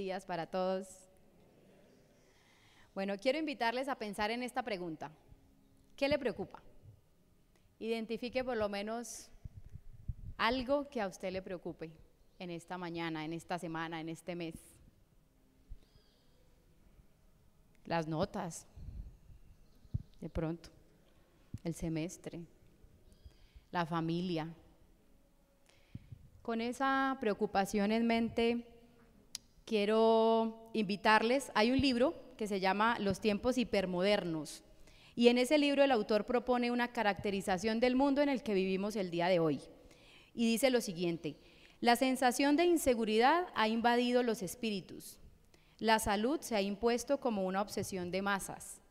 días para todos. Bueno, quiero invitarles a pensar en esta pregunta. ¿Qué le preocupa? Identifique por lo menos algo que a usted le preocupe en esta mañana, en esta semana, en este mes. Las notas, de pronto, el semestre, la familia. Con esa preocupación en mente, quiero invitarles, hay un libro que se llama Los tiempos hipermodernos, y en ese libro el autor propone una caracterización del mundo en el que vivimos el día de hoy, y dice lo siguiente: la sensación de inseguridad ha invadido los espíritus, la salud se ha impuesto como una obsesión de masas,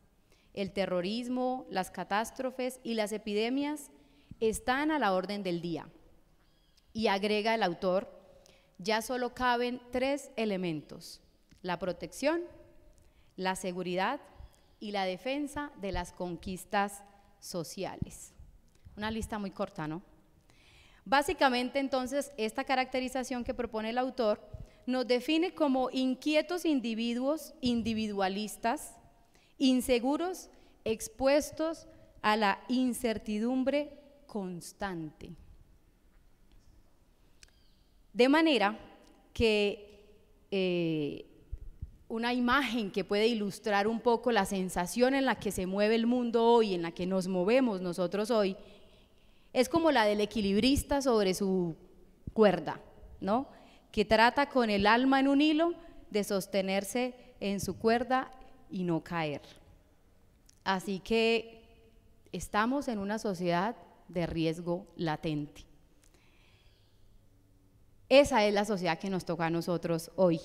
el terrorismo, las catástrofes y las epidemias están a la orden del día. Y agrega el autor, ya solo caben 3 elementos: la protección, la seguridad y la defensa de las conquistas sociales. Una lista muy corta, ¿no? Básicamente, entonces, esta caracterización que propone el autor nos define como inquietos individuos individualistas, inseguros, expuestos a la incertidumbre constante. De manera que una imagen que puede ilustrar un poco la sensación en la que se mueve el mundo hoy, en la que nos movemos nosotros hoy, es como la del equilibrista sobre su cuerda, ¿no? Que trata con el alma en un hilo de sostenerse en su cuerda y no caer. Así que estamos en una sociedad de riesgo latente. Esa es la sociedad que nos toca a nosotros hoy.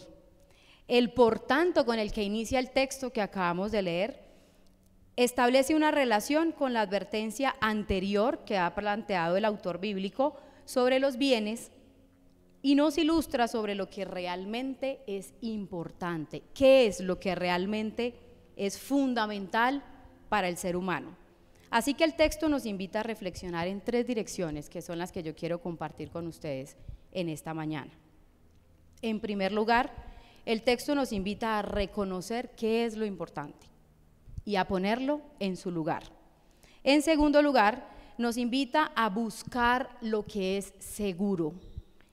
El por tanto con el que inicia el texto que acabamos de leer establece una relación con la advertencia anterior que ha planteado el autor bíblico sobre los bienes y nos ilustra sobre lo que realmente es importante, qué es lo que realmente es fundamental para el ser humano. Así que el texto nos invita a reflexionar en 3 direcciones que son las que yo quiero compartir con ustedes en esta mañana. En primer lugar, el texto nos invita a reconocer qué es lo importante y a ponerlo en su lugar. En segundo lugar, nos invita a buscar lo que es seguro.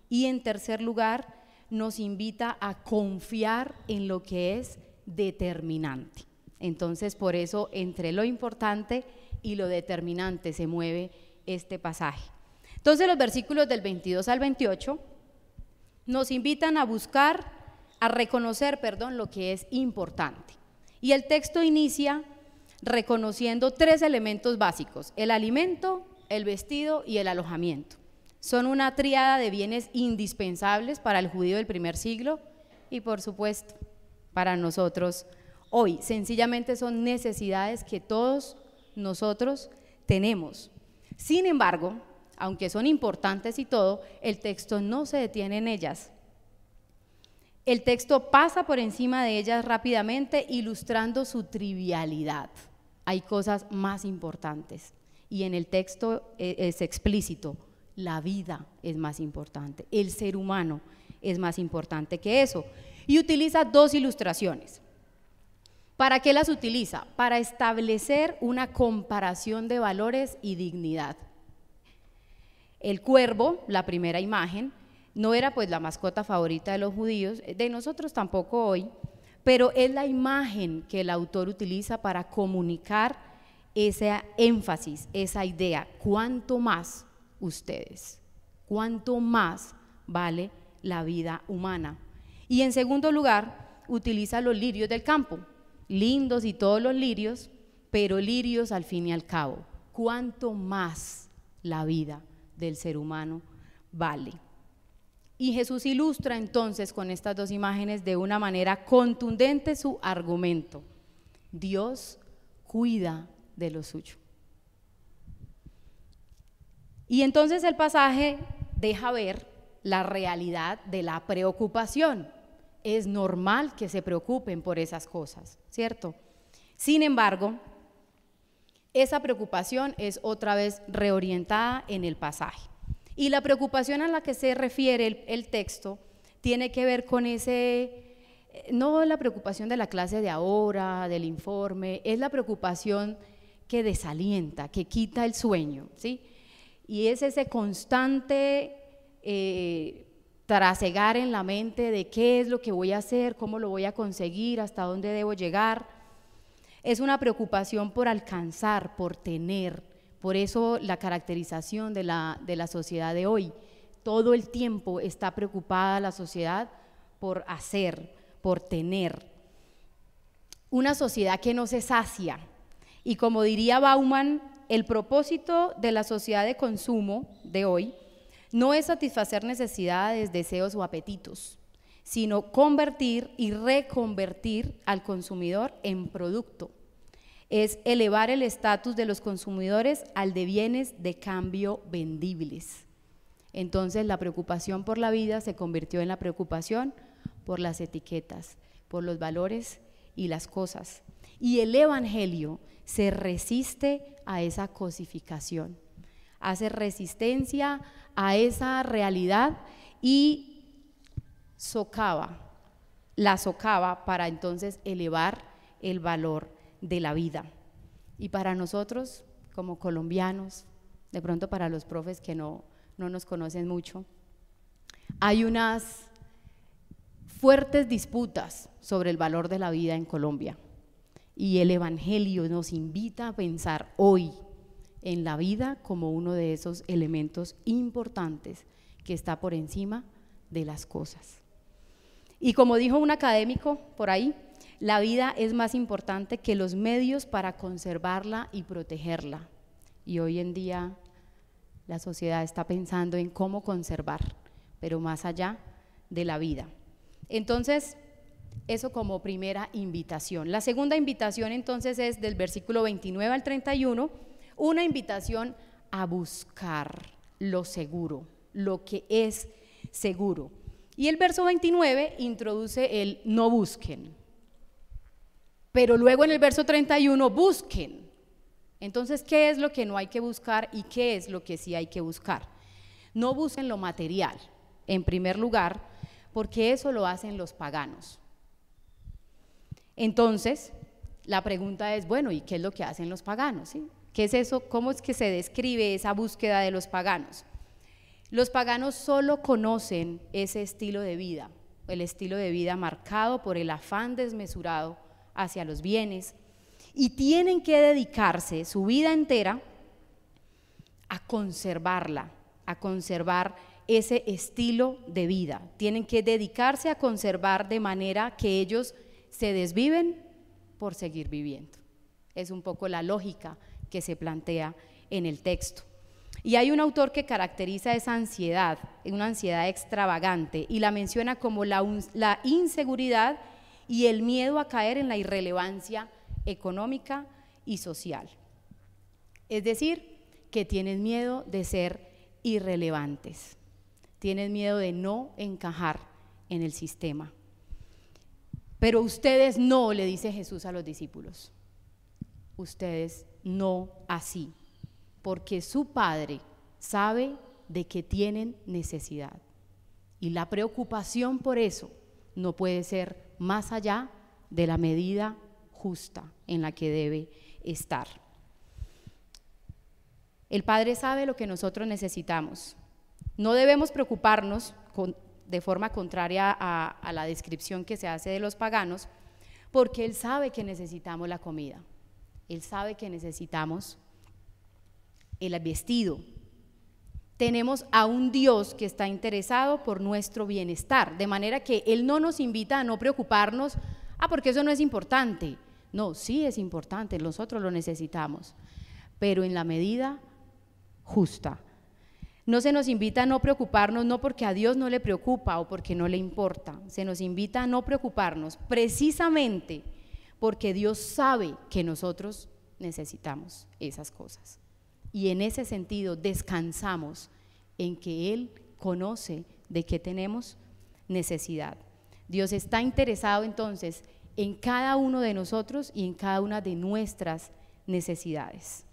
Y en tercer lugar, nos invita a confiar en lo que es determinante. Entonces, por eso, entre lo importante y lo determinante se mueve este pasaje. Entonces, los versículos del 22 al 28 nos invitan a buscar, a reconocer, lo que es importante. Y el texto inicia reconociendo 3 elementos básicos: el alimento, el vestido y el alojamiento. Son una tríada de bienes indispensables para el judío del primer siglo y, por supuesto, para nosotros hoy. Sencillamente son necesidades que todos nosotros tenemos. Sin embargo, aunque son importantes y todo, el texto no se detiene en ellas. El texto pasa por encima de ellas rápidamente, ilustrando su trivialidad. Hay cosas más importantes y en el texto es explícito: la vida es más importante, el ser humano es más importante que eso. Y utiliza 2 ilustraciones. ¿Para qué las utiliza? Para establecer una comparación de valores y dignidad. El cuervo, la primera imagen, no era pues la mascota favorita de los judíos, de nosotros tampoco hoy, pero es la imagen que el autor utiliza para comunicar ese énfasis, esa idea: cuánto más ustedes, cuánto más vale la vida humana. Y en segundo lugar, utiliza los lirios del campo, lindos y todos los lirios, pero lirios al fin y al cabo, cuánto más la vida del ser humano vale. Y Jesús ilustra entonces con estas 2 imágenes de una manera contundente su argumento: Dios cuida de lo suyo. Y entonces el pasaje deja ver la realidad de la preocupación. Es normal que se preocupen por esas cosas, ¿cierto? Sin embargo, esa preocupación es otra vez reorientada en el pasaje. Y la preocupación a la que se refiere el texto tiene que ver con ese no la preocupación de la clase de ahora, del informe, es la preocupación que desalienta, que quita el sueño, ¿sí? Y es ese constante trasegar en la mente de qué es lo que voy a hacer, cómo lo voy a conseguir, hasta dónde debo llegar. Es una preocupación por alcanzar, por tener. Por eso la caracterización de la sociedad de hoy. Todo el tiempo está preocupada la sociedad por hacer, por tener. Una sociedad que no se sacia. Y como diría Bauman, el propósito de la sociedad de consumo de hoy no es satisfacer necesidades, deseos o apetitos, sino convertir y reconvertir al consumidor en producto. Es elevar el estatus de los consumidores al de bienes de cambio vendibles. Entonces la preocupación por la vida se convirtió en la preocupación por las etiquetas, por los valores y las cosas. Y el Evangelio se resiste a esa cosificación, hace resistencia a esa realidad y la socava para entonces elevar el valor de la vida. Y para nosotros, como colombianos, de pronto para los profes que no nos conocen mucho, hay unas fuertes disputas sobre el valor de la vida en Colombia. Y el Evangelio nos invita a pensar hoy en la vida como uno de esos elementos importantes que está por encima de las cosas. Y como dijo un académico por ahí, la vida es más importante que los medios para conservarla y protegerla. Y hoy en día la sociedad está pensando en cómo conservar, pero más allá de la vida. Entonces, eso como primera invitación. La segunda invitación entonces es del versículo 29 al 31, una invitación a buscar lo seguro, lo que es seguro. Y el verso 29 introduce el no busquen, pero luego en el verso 31 busquen. Entonces, ¿qué es lo que no hay que buscar y qué es lo que sí hay que buscar? No busquen lo material, en primer lugar, porque eso lo hacen los paganos. Entonces, la pregunta es, bueno, ¿y qué es lo que hacen los paganos? ¿Sí? ¿Qué es eso? ¿Cómo es que se describe esa búsqueda de los paganos? Los paganos solo conocen ese estilo de vida, el estilo de vida marcado por el afán desmesurado hacia los bienes, y tienen que dedicarse su vida entera a conservarla, a conservar ese estilo de vida. Tienen que dedicarse a conservar de manera que ellos se desviven por seguir viviendo. Es un poco la lógica que se plantea en el texto. Y hay un autor que caracteriza esa ansiedad, una ansiedad extravagante, y la menciona como la inseguridad y el miedo a caer en la irrelevancia económica y social. Es decir, que tienen miedo de ser irrelevantes, tienen miedo de no encajar en el sistema. Pero ustedes no, le dice Jesús a los discípulos, ustedes no así, porque su Padre sabe de que tienen necesidad. Y la preocupación por eso no puede ser más allá de la medida justa en la que debe estar. El Padre sabe lo que nosotros necesitamos. No debemos preocuparnos de forma contraria a la descripción que se hace de los paganos, porque Él sabe que necesitamos la comida, Él sabe que necesitamos el vestido. Tenemos a un Dios que está interesado por nuestro bienestar, de manera que Él no nos invita a no preocuparnos, porque eso no es importante. No, sí es importante, nosotros lo necesitamos, pero en la medida justa. No se nos invita a no preocuparnos, no porque a Dios no le preocupa o porque no le importa, se nos invita a no preocuparnos precisamente porque Dios sabe que nosotros necesitamos esas cosas. Y en ese sentido descansamos en que Él conoce de qué tenemos necesidad. Dios está interesado entonces en cada uno de nosotros y en cada una de nuestras necesidades.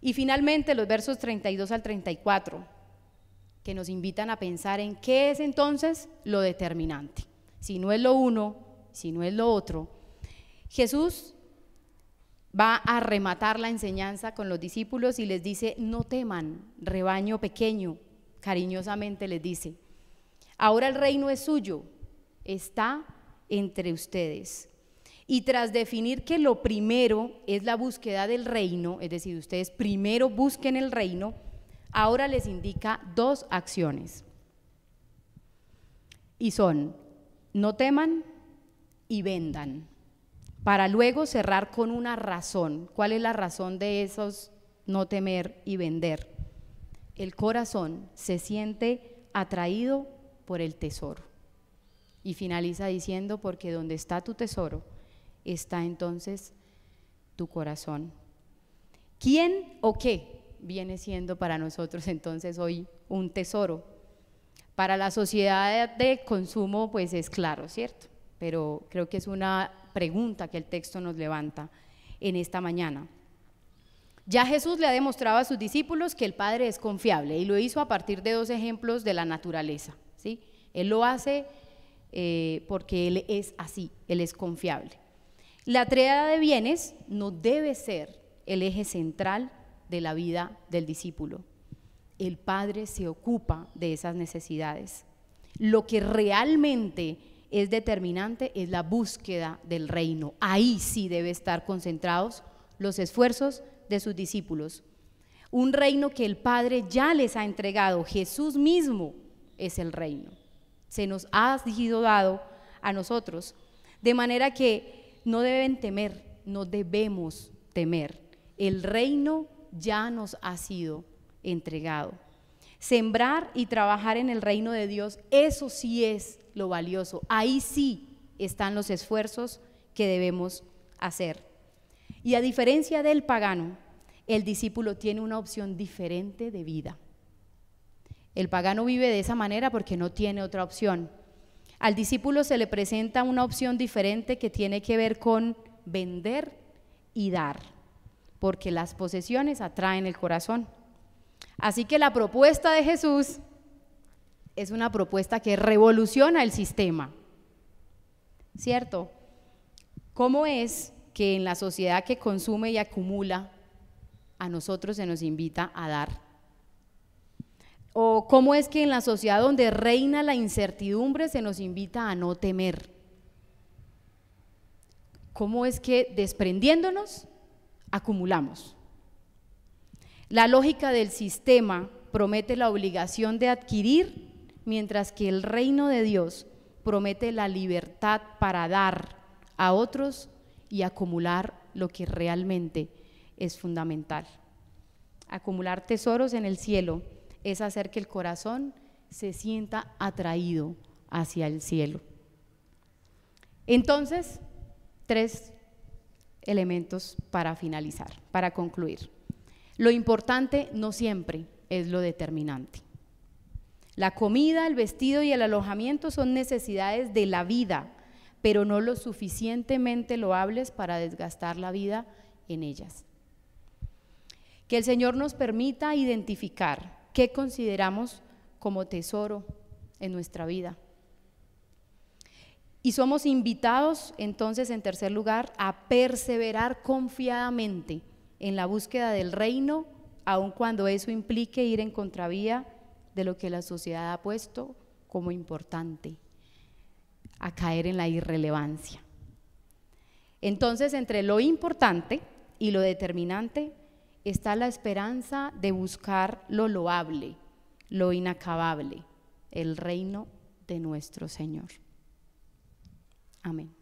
Y finalmente los versos 32 al 34, que nos invitan a pensar en qué es entonces lo determinante. si no es lo uno, si no es lo otro, Jesús va a rematar la enseñanza con los discípulos y les dice: no teman, rebaño pequeño, cariñosamente les dice, ahora el reino es suyo, está entre ustedes. Y tras definir que lo primero es la búsqueda del reino, es decir, ustedes primero busquen el reino, ahora les indica dos acciones. Y son: no teman y vendan, para luego cerrar con una razón. ¿Cuál es la razón de esos no temer y vender? El corazón se siente atraído por el tesoro. Y finaliza diciendo: porque donde está tu tesoro, está entonces tu corazón. ¿Quién o qué viene siendo para nosotros entonces hoy un tesoro? Para la sociedad de consumo pues es claro, ¿cierto? Pero creo que es una pregunta que el texto nos levanta en esta mañana. Ya Jesús le ha demostrado a sus discípulos que el Padre es confiable, y lo hizo a partir de dos ejemplos de la naturaleza, ¿sí? Él lo hace porque Él es así, Él es confiable. La tríada de bienes no debe ser el eje central de la vida del discípulo. El Padre se ocupa de esas necesidades. Lo que realmente es determinante es la búsqueda del reino. Ahí sí debe estar concentrados los esfuerzos de sus discípulos. Un reino que el Padre ya les ha entregado. Jesús mismo es el reino. Se nos ha sido dado a nosotros, de manera que no deben temer, no debemos temer. El reino ya nos ha sido entregado. Sembrar y trabajar en el reino de Dios, eso sí es lo valioso. Ahí sí están los esfuerzos que debemos hacer. Y a diferencia del pagano, el discípulo tiene una opción diferente de vida. El pagano vive de esa manera porque no tiene otra opción. Al discípulo se le presenta una opción diferente que tiene que ver con vender y dar, porque las posesiones atraen el corazón. Así que la propuesta de Jesús es una propuesta que revoluciona el sistema, ¿cierto? ¿Cómo es que en la sociedad que consume y acumula, a nosotros se nos invita a dar? ¿O cómo es que en la sociedad donde reina la incertidumbre se nos invita a no temer? ¿Cómo es que desprendiéndonos acumulamos? La lógica del sistema promete la obligación de adquirir, mientras que el reino de Dios promete la libertad para dar a otros y acumular lo que realmente es fundamental. Acumular tesoros en el cielo es hacer que el corazón se sienta atraído hacia el cielo. Entonces, 3 elementos para finalizar, para concluir. Lo importante no siempre es lo determinante. La comida, el vestido y el alojamiento son necesidades de la vida, pero no lo suficientemente loables para desgastar la vida en ellas. Que el Señor nos permita identificar qué consideramos como tesoro en nuestra vida. Y somos invitados entonces, en tercer lugar, a perseverar confiadamente en la búsqueda del reino, aun cuando eso implique ir en contravía de lo que la sociedad ha puesto como importante, a caer en la irrelevancia. Entonces, entre lo importante y lo determinante está la esperanza de buscar lo loable, lo inacabable, el reino de nuestro Señor. Amén.